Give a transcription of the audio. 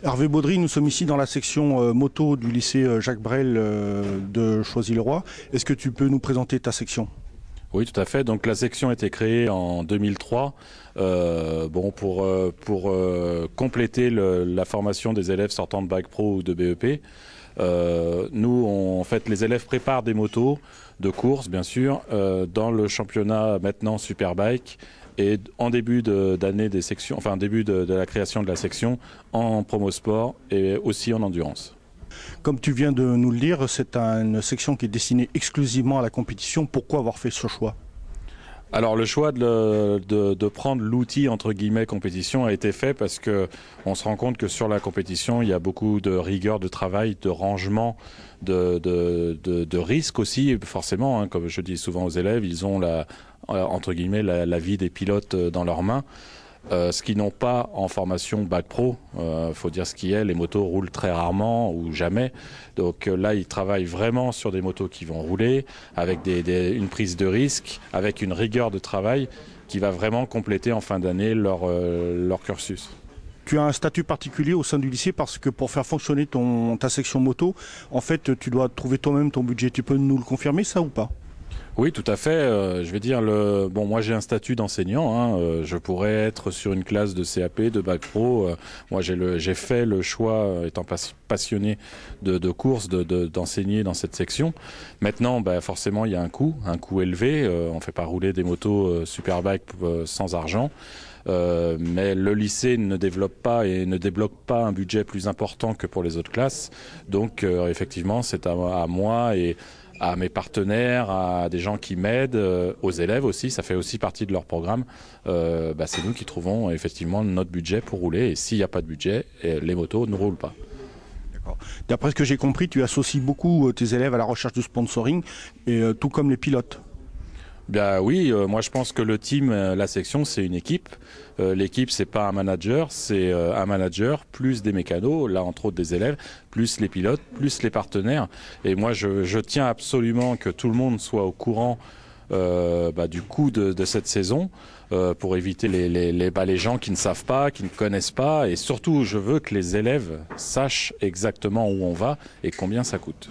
Hervé Baudry, nous sommes ici dans la section moto du lycée Jacques Brel de Choisy-le-Roi. Est-ce que tu peux nous présenter ta section? Oui, tout à fait. Donc la section a été créée en 2003 pour compléter la formation des élèves sortant de Bac Pro ou de BEP. En fait, les élèves préparent des motos de course, bien sûr, dans le championnat maintenant Superbike et en début d'année des sections, enfin début de la création de la section en promo sport et aussi en endurance. Comme tu viens de nous le dire, c'est une section qui est destinée exclusivement à la compétition. Pourquoi avoir fait ce choix? Alors le choix de prendre l'outil entre guillemets compétition a été fait parce que on se rend compte que sur la compétition il y a beaucoup de rigueur de travail, de rangement, de risques aussi forcément. Hein, comme je dis souvent aux élèves, ils ont entre guillemets la vie des pilotes dans leurs mains. Ce qu'ils n'ont pas en formation Bac Pro, faut dire ce qui est, les motos roulent très rarement ou jamais. Donc là, ils travaillent vraiment sur des motos qui vont rouler, avec une prise de risque, avec une rigueur de travail qui va vraiment compléter en fin d'année leur cursus. Tu as un statut particulier au sein du lycée parce que pour faire fonctionner ta section moto, en fait, tu dois trouver toi-même ton budget. Tu peux nous le confirmer, ça ou pas? Oui, tout à fait. Je vais dire, moi j'ai un statut d'enseignant. Hein, je pourrais être sur une classe de CAP, de Bac Pro. Moi j'ai fait le choix, étant passionné de course, d'enseigner dans cette section. Maintenant, forcément, il y a un coût élevé. On ne fait pas rouler des motos Superbike sans argent. Mais le lycée ne développe pas et ne débloque pas un budget plus important que pour les autres classes. Donc effectivement, c'est à moi et à mes partenaires, à des gens qui m'aident, aux élèves aussi, ça fait aussi partie de leur programme. C'est nous qui trouvons effectivement notre budget pour rouler. Et s'il n'y a pas de budget, les motos ne roulent pas. D'après ce que j'ai compris, tu associes beaucoup tes élèves à la recherche de sponsoring, et tout comme les pilotes. Bien oui, moi je pense que le team, la section, c'est une équipe. L'équipe, c'est pas un manager, c'est un manager plus des mécanos, là entre autres des élèves, plus les pilotes, plus les partenaires. Et moi, je tiens absolument que tout le monde soit au courant du coût de cette saison pour éviter les gens qui ne savent pas, qui ne connaissent pas. Et surtout, je veux que les élèves sachent exactement où on va et combien ça coûte.